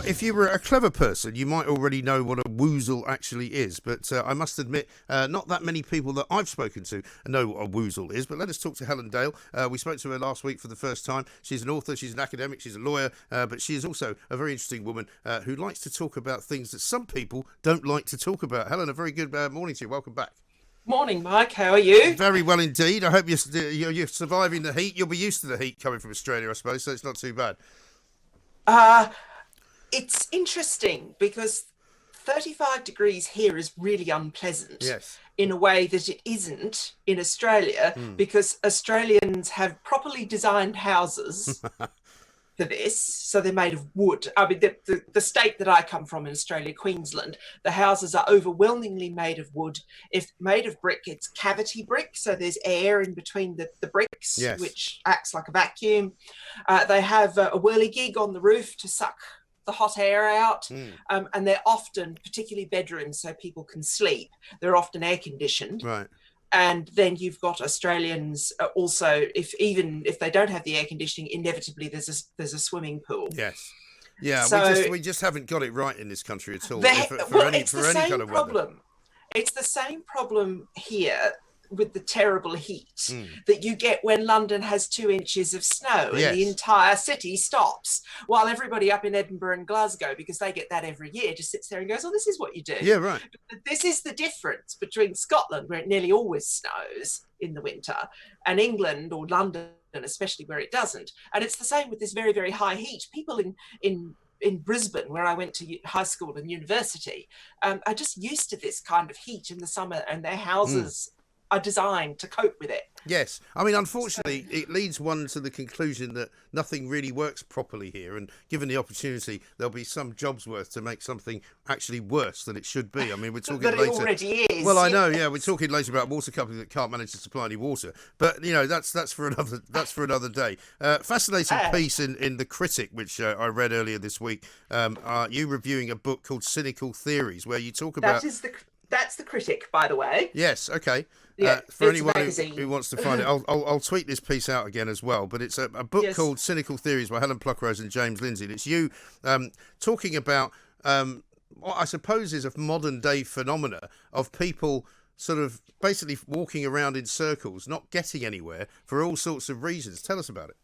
If you were a clever person, you might already know what a woozle actually is, but I must admit, not that many people that I've spoken to know what a woozle is. But let us talk to Helen Dale. We spoke to her last week for the first time. She's an author, she's an academic, she's a lawyer, but she is also a very interesting woman who likes to talk about things that some people don't like to talk about. Helen, a very good morning to you. Welcome back. Morning, Mike. How are you? Very well indeed. I hope you're surviving the heat. You'll be used to the heat coming from Australia, I suppose, so it's not too bad. It's interesting because 35 degrees here is really unpleasant. Yes. In a way that it isn't in Australia, because Australians have properly designed houses for this, so they're made of wood. I mean, the state that I come from in Australia, Queensland, the houses are overwhelmingly made of wood. If made of brick, it's cavity brick, so there's air in between the bricks, Yes. which acts like a vacuum. They have a whirligig on the roof to suck the hot air out, and they're often, particularly bedrooms, so people can sleep, they're often air conditioned. Right. And then you've got Australians also, even if they don't have the air conditioning, inevitably there's a swimming pool. Yes. Yeah, So we just haven't got it right in this country at all. it's the same kind of problem. weather. It's the same problem here with the terrible heat that you get when London has 2 inches of snow and the entire city stops, while everybody up in Edinburgh and Glasgow, because they get that every year, just sits there and goes, oh, this is what you do. Yeah, right. This is the difference between Scotland, where it nearly always snows in the winter, and England or London, especially, where it doesn't. And it's the same with this very, very high heat. People in Brisbane, where I went to high school and university, are just used to this kind of heat in the summer, and their houses are designed to cope with it. Yes. I mean, unfortunately, it leads one to the conclusion that nothing really works properly here, and given the opportunity, there'll be some jobs worth to make something actually worse than it should be. I mean, we're talking But later. It already is. Well, I know, yeah, we're talking later about a water company that can't manage to supply any water, but you know, that's for another day. Fascinating piece in The Critic, which I read earlier this week. You reviewing a book called Cynical Theories, where you talk about that's The Critic, by the way. Yes, okay. Yeah, for anyone who wants to find it, I'll tweet this piece out again as well. But it's a book called Cynical Theories by Helen Pluckrose and James Lindsay. And it's you talking about what I suppose is a modern day phenomena of people sort of basically walking around in circles, not getting anywhere for all sorts of reasons. Tell us about it.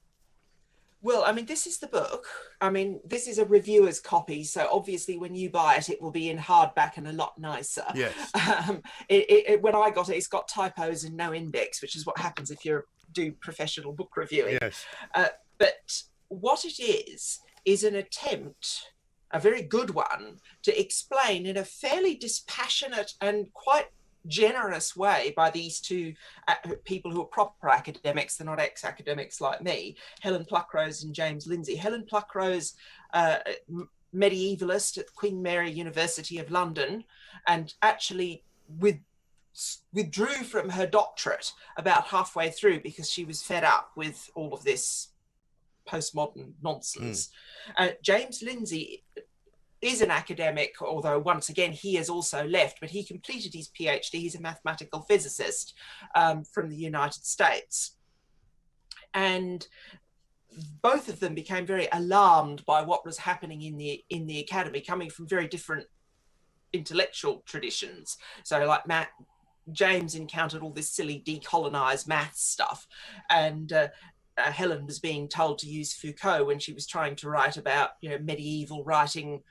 Well, I mean, this is the book. I mean, this is a reviewer's copy, so obviously when you buy it, it will be in hardback and a lot nicer. Yes. When I got it, it's got typos and no index, which is what happens if you do professional book reviewing. Yes. But what it is an attempt, a very good one, to explain in a fairly dispassionate and quite generous way by these two people who are proper academics. They're not ex-academics like me, Helen Pluckrose and James Lindsay. Helen Pluckrose, medievalist at Queen Mary University of London, and actually withdrew from her doctorate about halfway through because she was fed up with all of this postmodern nonsense. James Lindsay is an academic, although once again he has also left, but he completed his PhD. He's a mathematical physicist from the United States. And both of them became very alarmed by what was happening in the academy, coming from very different intellectual traditions. So like James encountered all this silly decolonized maths stuff, and Helen was being told to use Foucault when she was trying to write about, medieval writing,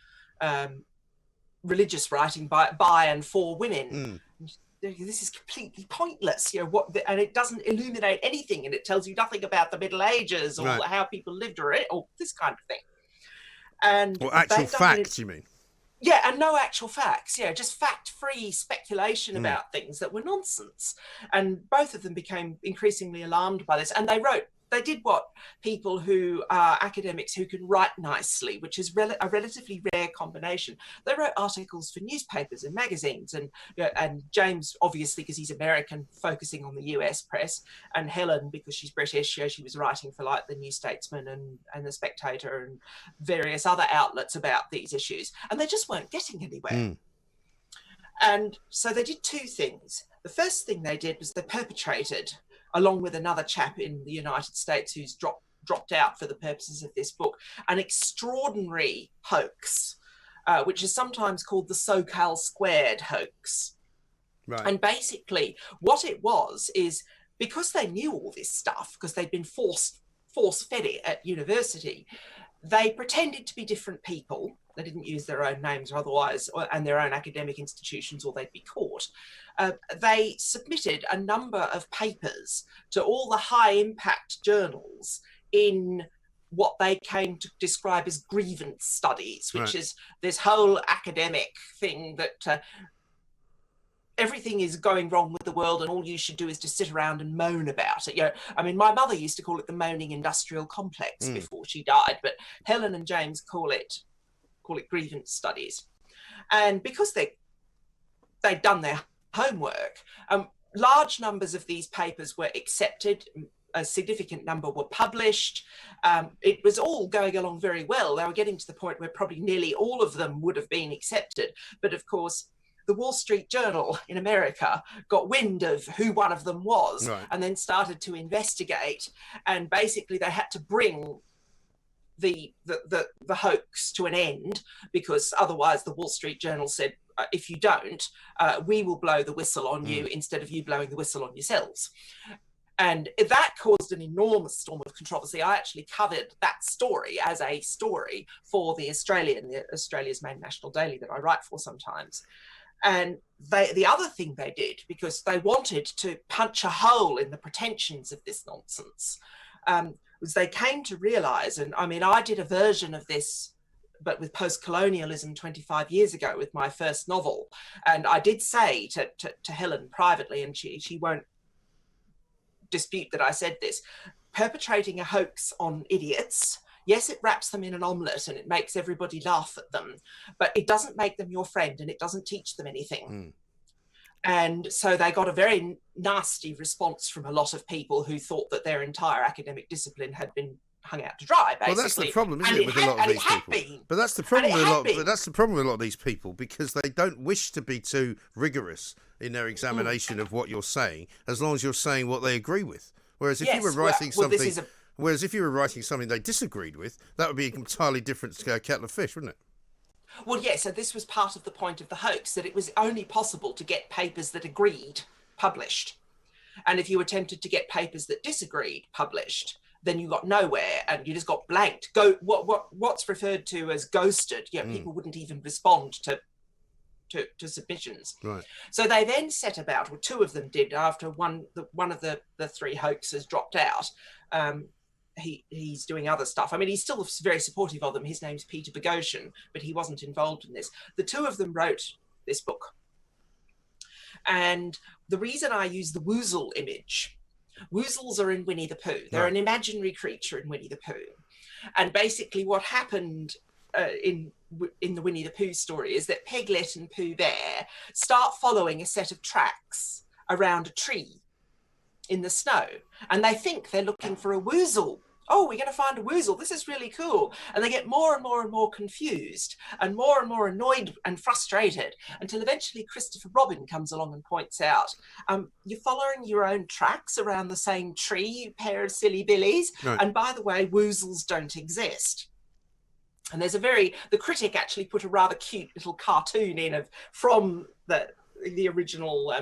religious writing by and for women. This is completely pointless, and it doesn't illuminate anything, and it tells you nothing about the Middle Ages or how people lived or this kind of thing. And actual facts, you mean? Yeah, and no actual facts. Just fact-free speculation about things that were nonsense. And both of them became increasingly alarmed by this, and they did what people who are academics who can write nicely, which is a relatively rare combination. They wrote articles for newspapers and magazines, and James, obviously, because he's American, focusing on the US press, and Helen, because she's British, she was writing for like the New Statesman and the Spectator and various other outlets about these issues, and they just weren't getting anywhere. And so they did 2 things. The first thing they did was they perpetrated, along with another chap in the United States who's dropped dropped out for the purposes of this book, an extraordinary hoax, which is sometimes called the Socal squared hoax. Right. And basically what it was is, because they knew all this stuff, because they'd been force-fed it at university, they pretended to be different people. They didn't use their own names or otherwise, and their own academic institutions, or they'd be caught. They submitted a number of papers to all the high-impact journals in what they came to describe as Grievance Studies, which is this whole academic thing that everything is going wrong with the world and all you should do is just sit around and moan about it. You know, I mean, my mother used to call it the moaning industrial complex before she died, but Helen and James call it Grievance Studies. And because they'd done their homework, large numbers of these papers were accepted. A significant number were published. It was all going along very well. They were getting to the point where probably nearly all of them would have been accepted. But of course, the Wall Street Journal in America got wind of who one of them was, and then started to investigate. And basically they had to bring the hoax to an end, because otherwise the Wall Street Journal said, if you don't, we will blow the whistle on you instead of you blowing the whistle on yourselves. And that caused an enormous storm of controversy. I actually covered that story as a story for the Australia's main national daily that I write for sometimes. And the other thing they did, because they wanted to punch a hole in the pretensions of this nonsense, was they came to realise, and I mean, I did a version of this, but with post-colonialism 25 years ago with my first novel. And I did say to Helen privately, and she won't dispute that I said this, perpetrating a hoax on idiots, yes, it wraps them in an omelette and it makes everybody laugh at them, but it doesn't make them your friend and it doesn't teach them anything. And so they got a very nasty response from a lot of people who thought that their entire academic discipline had been hung out to dry, basically. Well, that's the problem, isn't it, with a lot of these people? But that's the problem with a lot of these people, because they don't wish to be too rigorous in their examination of what you're saying, as long as you're saying what they agree with. Whereas if you were writing if you were writing something they disagreed with, that would be an entirely different kettle of fish, wouldn't it? Well, yes, so this was part of the point of the hoax, that it was only possible to get papers that agreed published. And if you attempted to get papers that disagreed published, then you got nowhere and you just got blanked. What's referred to as ghosted. You know, people wouldn't even respond to submissions. Right. So they then set about, or two of them did, after one of the three hoaxers dropped out. He's doing other stuff. I mean, he's still very supportive of them. His name's Peter Boghossian, but he wasn't involved in this. The two of them wrote this book. And the reason I use the Woozle image, Woozles are in Winnie the Pooh. They're an imaginary creature in Winnie the Pooh. And basically what happened in the Winnie the Pooh story is that Piglet and Pooh Bear start following a set of tracks around a tree in the snow. And they think they're looking for a Woozle. Oh, we're going to find a Woozle. This is really cool. And they get more and more and more confused and more annoyed and frustrated, until eventually Christopher Robin comes along and points out, you're following your own tracks around the same tree, you pair of silly billies. Right. And by the way, Woozles don't exist. And there's the critic actually put a rather cute little cartoon in from the original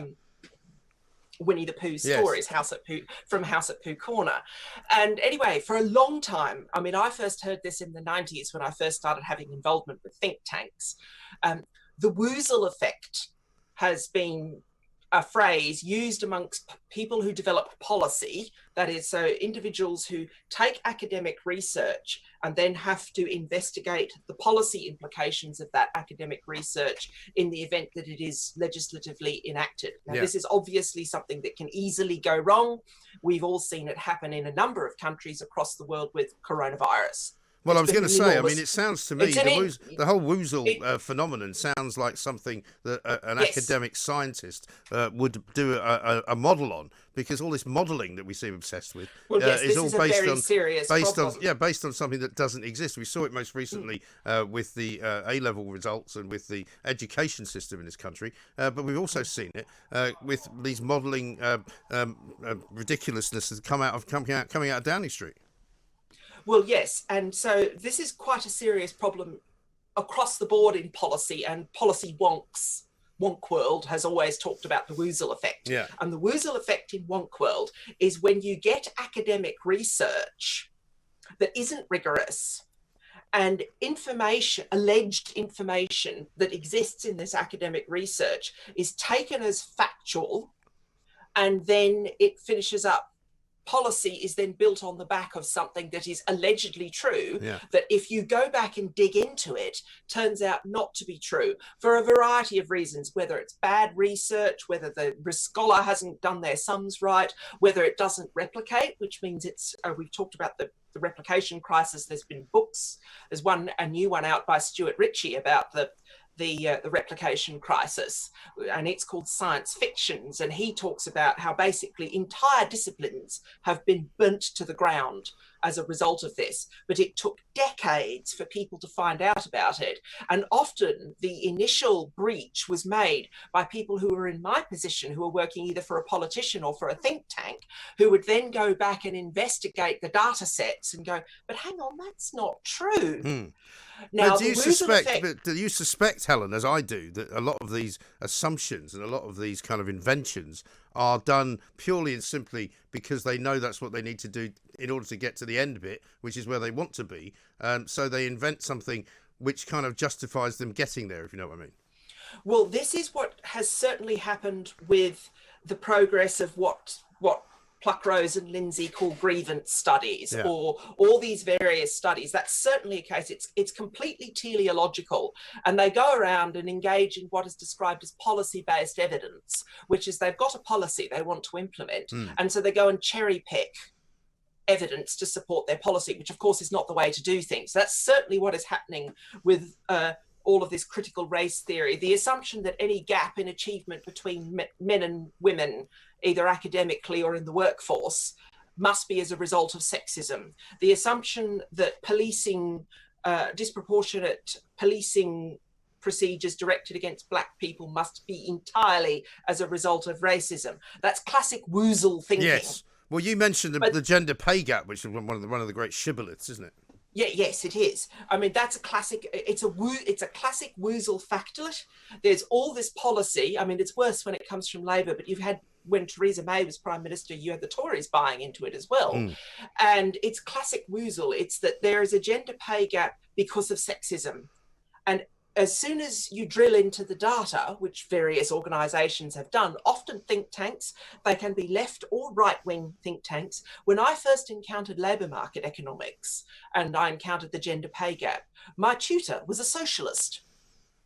Winnie the Pooh stories, yes. From House at Pooh Corner. And anyway, for a long time, I mean, I first heard this in the 90s when I first started having involvement with think tanks. The Woozle effect has been a phrase used amongst people who develop policy, that is, so individuals who take academic research and then have to investigate the policy implications of that academic research in the event that it is legislatively enacted. Now, this is obviously something that can easily go wrong. We've all seen it happen in a number of countries across the world with coronavirus. Well, I was going to say, I mean, it sounds to me, the whole Woozle phenomenon sounds like something that an academic scientist would do a model on, because all this modelling that we seem obsessed with is all based on something that doesn't exist. We saw it most recently with the A-level results and with the education system in this country, but we've also seen it with these modelling ridiculousness that coming out of Downing Street. Well, yes. And so this is quite a serious problem across the board in policy, and policy wonk world has always talked about the Woozle effect. Yeah. And the Woozle effect in wonk world is when you get academic research that isn't rigorous, and information, alleged information that exists in this academic research is taken as factual, and then it finishes up. Policy is then built on the back of something that is allegedly true, that if you go back and dig into it, turns out not to be true for a variety of reasons, whether it's bad research, whether the scholar hasn't done their sums right, whether it doesn't replicate, which means it's, we've talked about the replication crisis. There's been books. There's a new one out by Stuart Ritchie about the replication crisis, and it's called Science Fictions, and he talks about how basically entire disciplines have been burnt to the ground as a result of this, but it took decades for people to find out about it, and often the initial breach was made by people who were in my position, who were working either for a politician or for a think tank, who would then go back and investigate the data sets and go, but hang on, that's not true. Now, do you suspect, Helen, as I do, that a lot of these assumptions and a lot of these kind of inventions are done purely and simply because they know that's what they need to do in order to get to the end bit, which is where they want to be. So they invent something which kind of justifies them getting there, if you know what I mean. Well, this is what has certainly happened with the progress of what Pluckrose and Lindsay call Grievance Studies, or all these various studies. That's certainly a case. It's completely teleological, and they go around and engage in what is described as policy-based evidence, which is they've got a policy they want to implement, and so they go and cherry pick evidence to support their policy, which of course is not the way to do things. That's certainly what is happening with all of this critical race theory, the assumption that any gap in achievement between men and women, either academically or in the workforce, must be as a result of sexism. The assumption that disproportionate policing procedures directed against Black people must be entirely as a result of racism. That's classic Woozle thinking. Yes. Well, you mentioned the gender pay gap, which is one of the great shibboleths, isn't it? Yeah, yes, it is. I mean, that's a classic. It's a classic Woozle factlet. There's all this policy. I mean, it's worse when it comes from Labor, but you've had, when Theresa May was Prime Minister, you had the Tories buying into it as well. And it's classic Woozle. It's that there is a gender pay gap because of sexism. And as soon as you drill into the data, which various organisations have done, often think tanks, they can be left or right-wing think tanks. When I first encountered labour market economics and I encountered the gender pay gap, my tutor was a socialist.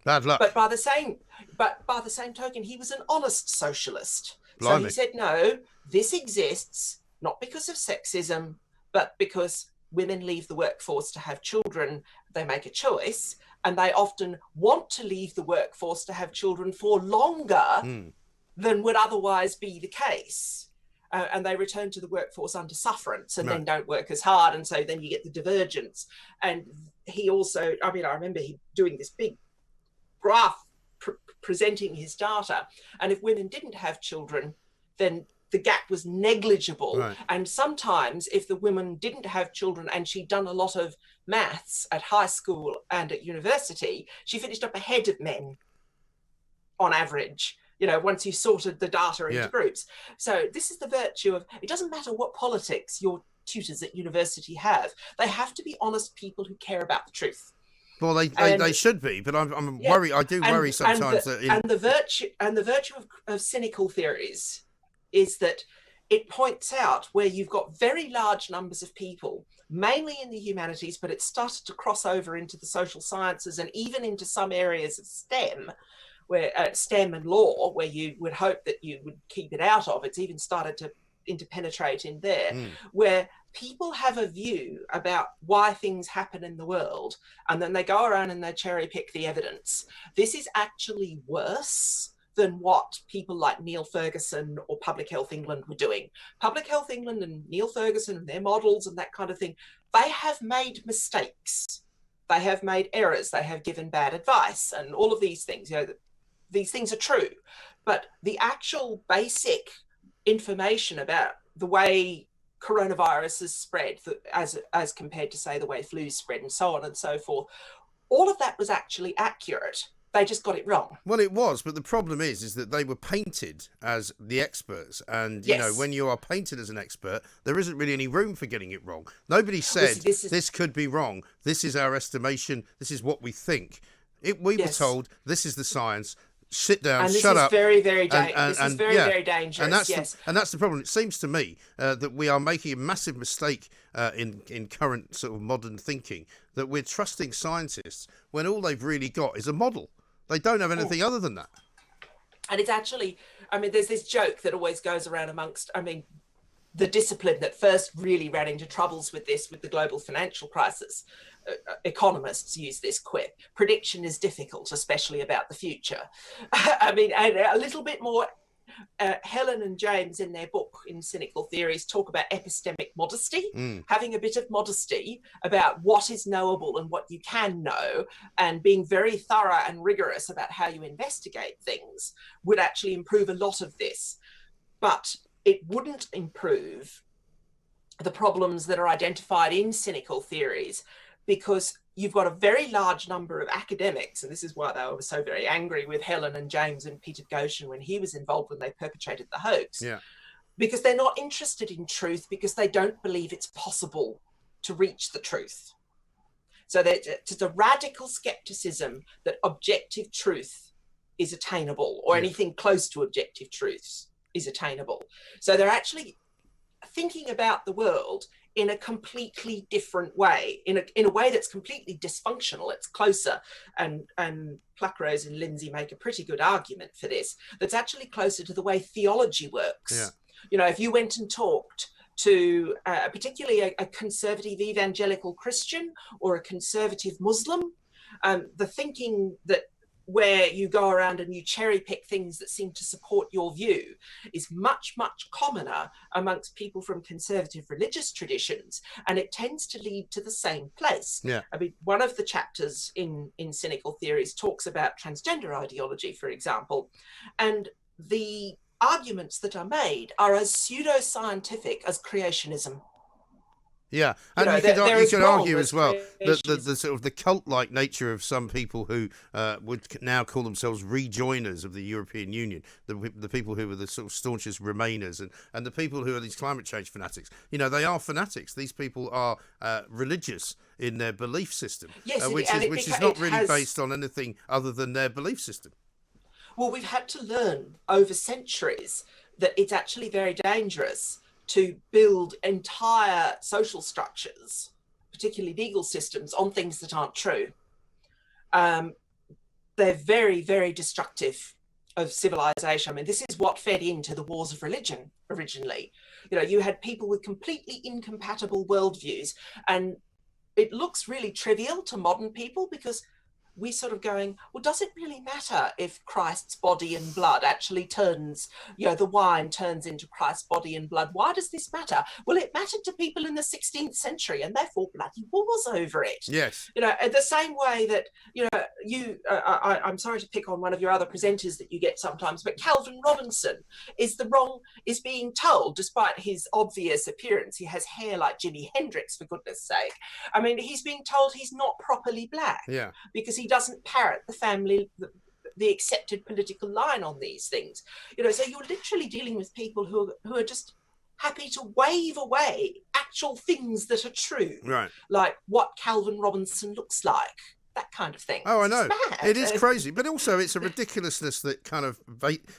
Bad luck. But by the same token, he was an honest socialist. Blimey. So he said, no, this exists not because of sexism, but because women leave the workforce to have children. They make a choice, and they often want to leave the workforce to have children for longer than would otherwise be the case. And they return to the workforce under sufferance and then don't work as hard. And so then you get the divergence. And he also, I mean, I remember he doing this big graph presenting his data. And if women didn't have children, then the gap was negligible. Right. And sometimes if the woman didn't have children and she'd done a lot of maths at high school and at university, she finished up ahead of men on average, you know, once you sorted the data into groups. So this is the virtue of, it doesn't matter what politics your tutors at university have, they have to be honest people who care about the truth. Well, they should be, but I'm worried. I do worry sometimes the virtue of cynical theories is that it points out where you've got very large numbers of people, mainly in the humanities, but it's started to cross over into the social sciences and even into some areas of STEM, where STEM and law, where you would hope that you would keep it out of. It's even started to interpenetrate in there, where people have a view about why things happen in the world, and then they go around and they cherry pick the evidence. This is actually worse than what people like Neil Ferguson or Public Health England were doing. Public Health England and Neil Ferguson and their models and that kind of thing, they have made mistakes. They have made errors. They have given bad advice and all of these things. You know, these things are true. But the actual basic information about the way coronavirus has spread as compared to, say, the way flu spread and so on and so forth. All of that was actually accurate. They just got it wrong. Well, it was, but the problem is that they were painted as the experts, and you know, when you are painted as an expert, there isn't really any room for getting it wrong. Nobody said this could be wrong. This is our estimation. This is what we think. We were told this is the science. Sit down, shut up. Very, very dangerous. This is very dangerous. And that's the problem. It seems to me that we are making a massive mistake in current sort of modern thinking, that we're trusting scientists when all they've really got is a model. They don't have anything other than that. And it's actually, I mean, there's this joke that always goes around amongst, I mean, the discipline that first really ran into troubles with this, with the global financial crisis. Economists use this quip: prediction is difficult, especially about the future. I mean, and a little bit more, Helen and James in their book in Cynical Theories talk about epistemic modesty, having a bit of modesty about what is knowable and what you can know, and being very thorough and rigorous about how you investigate things would actually improve a lot of this. But it wouldn't improve the problems that are identified in Cynical Theories, because you've got a very large number of academics, and this is why they were so very angry with Helen and James and Peter Goshen when he was involved when they perpetrated the hoax. Yeah. Because they're not interested in truth, because they don't believe it's possible to reach the truth. So it's a radical skepticism that objective truth is attainable, or anything close to objective truths is attainable. So they're actually thinking about the world in a completely different way, in a way that's completely dysfunctional. It's closer, and Pluckrose and Lindsay make a pretty good argument for this, that's actually closer to the way theology works. Yeah. You know, if you went and talked to particularly a conservative evangelical Christian or a conservative Muslim, the thinking that where you go around and you cherry pick things that seem to support your view is much, much commoner amongst people from conservative religious traditions, and it tends to lead to the same place. Yeah. I mean, one of the chapters in Cynical Theories talks about transgender ideology, for example, and the arguments that are made are as pseudoscientific as creationism. Yeah, and you could argue as well that the sort of the cult-like nature of some people who would now call themselves rejoiners of the European Union, the people who are the sort of staunchest Remainers, and the people who are these climate change fanatics. You know, they are fanatics. These people are religious in their belief system, which is not really based on anything other than their belief system. Well, we've had to learn over centuries that it's actually very dangerous to build entire social structures, particularly legal systems, on things that aren't true. They're very, very destructive of civilization. I mean, this is what fed into the wars of religion originally. You know, you had people with completely incompatible worldviews, and it looks really trivial to modern people because we sort of going, well, does it really matter if Christ's body and blood actually turns, you know, the wine turns into Christ's body and blood? Why does this matter? Well, it mattered to people in the 16th century, and they fought bloody wars over it. Yes. You know, the same way that, you know, I'm sorry to pick on one of your other presenters that you get sometimes, but Calvin Robinson is being told, despite his obvious appearance, he has hair like Jimi Hendrix, for goodness sake. I mean, he's being told he's not properly black. Yeah. Because he doesn't parrot the accepted political line on these things. You know, so you're literally dealing with people who are just happy to wave away actual things that are true. Right. Like what Calvin Robinson looks like. That kind of thing. Oh, I know. It is crazy. But also it's a ridiculousness that kind of...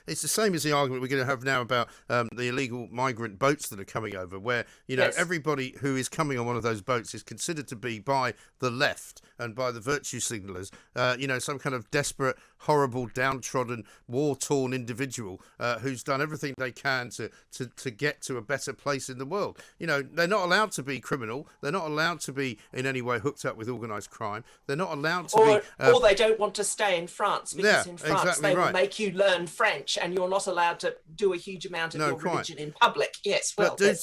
It's the same as the argument we're going to have now about the illegal migrant boats that are coming over, where, you know, everybody who is coming on one of those boats is considered to be by the left and by the virtue signallers, you know, some kind of desperate, horrible, downtrodden, war-torn individual who's done everything they can to get to a better place in the world. You know, they're not allowed to be criminal. They're not allowed to be in any way hooked up with organised crime. They're not allowed to be... or they don't want to stay in France, because in France they will make you learn French, and you're not allowed to do a huge amount of your religion in public. Yes, well, but do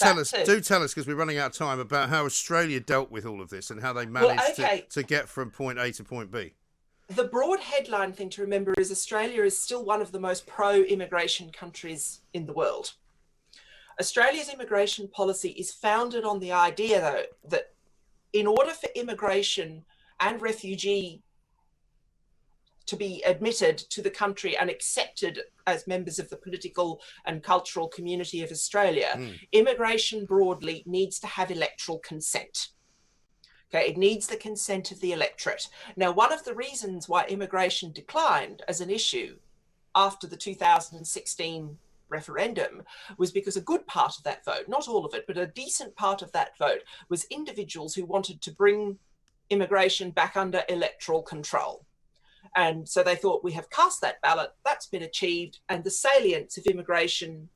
tell us, because we're running out of time, about how Australia dealt with all of this and how they managed to get from point A to point B. The broad headline thing to remember is Australia is still one of the most pro-immigration countries in the world. Australia's immigration policy is founded on the idea, though, that in order for immigration and refugee to be admitted to the country and accepted as members of the political and cultural community of Australia, immigration broadly needs to have electoral consent. Okay, it needs the consent of the electorate. Now, one of the reasons why immigration declined as an issue after the 2016 referendum was because a good part of that vote, not all of it, but a decent part of that vote, was individuals who wanted to bring immigration back under electoral control. And so they thought, we have cast that ballot, that's been achieved, and the salience of immigration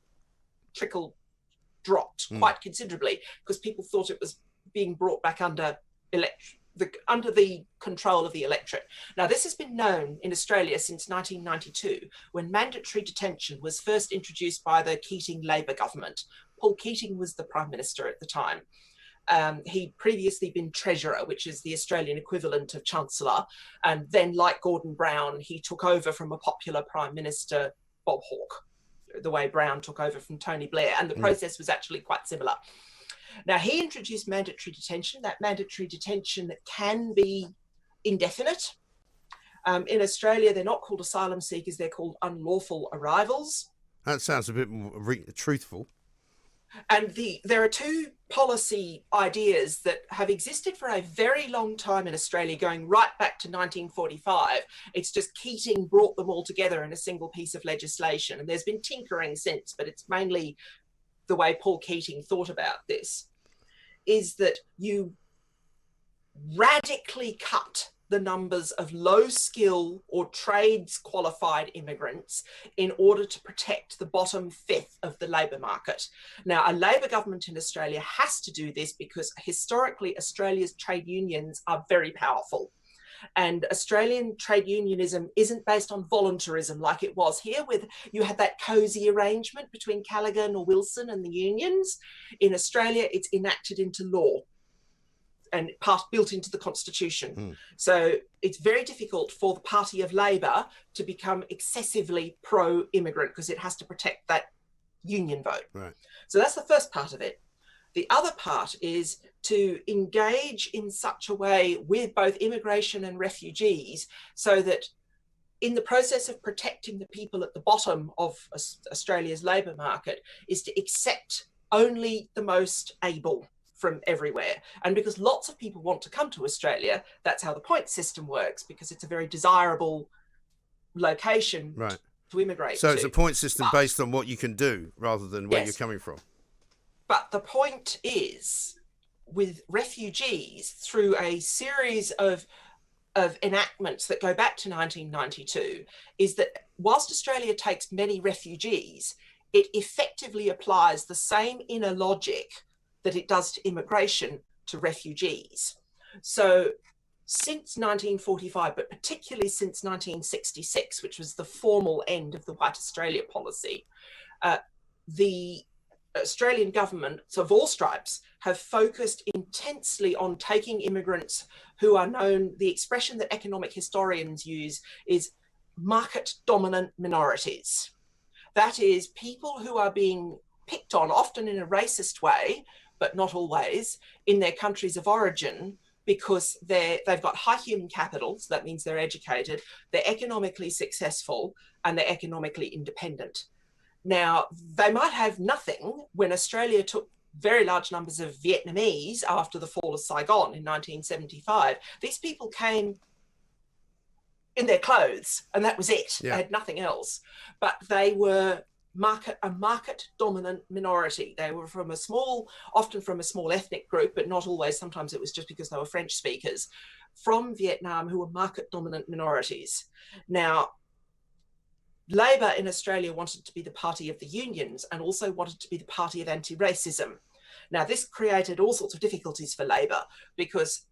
dropped quite considerably because people thought it was being brought back under the control of the electorate. Now, this has been known in Australia since 1992, when mandatory detention was first introduced by the Keating Labor government. Paul Keating was the Prime Minister at the time. He'd previously been Treasurer, which is the Australian equivalent of Chancellor. And then, like Gordon Brown, he took over from a popular Prime Minister, Bob Hawke, the way Brown took over from Tony Blair. And the process was actually quite similar. Now, he introduced mandatory detention. That mandatory detention can be indefinite. In Australia, they're not called asylum seekers, they're called unlawful arrivals. That sounds a bit more truthful. And there are two policy ideas that have existed for a very long time in Australia, going right back to 1945. It's just Keating brought them all together in a single piece of legislation. And there's been tinkering since, but it's mainly the way Paul Keating thought about this, is that you radically cut the numbers of low skill or trades qualified immigrants in order to protect the bottom fifth of the labour market. Now, a Labor government in Australia has to do this because historically Australia's trade unions are very powerful. And Australian trade unionism isn't based on voluntarism like it was here, with you had that cosy arrangement between Callaghan or Wilson and the unions. In Australia, it's enacted into law and built into the constitution. So it's very difficult for the Party of Labor to become excessively pro-immigrant because it has to protect that union vote. Right. So that's the first part of it. The other part is to engage in such a way with both immigration and refugees so that in the process of protecting the people at the bottom of Australia's labour market is to accept only the most able from everywhere. And because lots of people want to come to Australia, that's how the point system works, because it's a very desirable location to immigrate So to. it's a point system based on what you can do rather than where you're coming from. But the point is, with refugees, through a series of enactments that go back to 1992, is that whilst Australia takes many refugees, it effectively applies the same inner logic that it does to immigration to refugees. So since 1945, but particularly since 1966, which was the formal end of the White Australia policy, the Australian governments of all stripes have focused intensely on taking immigrants who are known, the expression that economic historians use is market dominant minorities. That is, people who are being picked on, often in a racist way, but not always, in their countries of origin, because they've got high human capital, so that means they're educated, they're economically successful, and they're economically independent. Now, they might have nothing when Australia took very large numbers of Vietnamese after the fall of Saigon in 1975. These people came in their clothes, and that was it. Yeah. They had nothing else. But they were a market-dominant minority. They were often from a small ethnic group, but not always. Sometimes it was just because they were French speakers from Vietnam who were market-dominant minorities. Now, Labor in Australia wanted to be the party of the unions and also wanted to be the party of anti-racism. Now, this created all sorts of difficulties for Labor because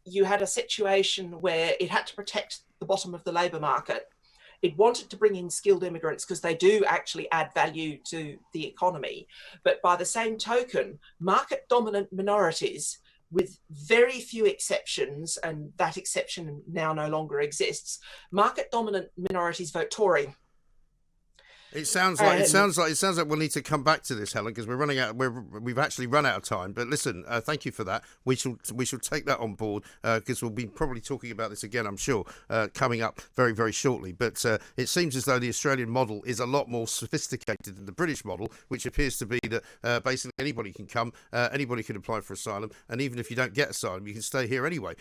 you had a situation where it had to protect the bottom of the labour market. It wanted to bring in skilled immigrants because they do actually add value to the economy. But by the same token, market-dominant minorities, with very few exceptions, and that exception now no longer exists, market-dominant minorities vote Tory. It sounds like we'll need to come back to this, Helen, because we're running out. We've actually run out of time. But listen, thank you for that. We shall take that on board because we'll be probably talking about this again, I'm sure, coming up very, very shortly. But it seems as though the Australian model is a lot more sophisticated than the British model, which appears to be that basically anybody can come, anybody can apply for asylum, and even if you don't get asylum, you can stay here anyway.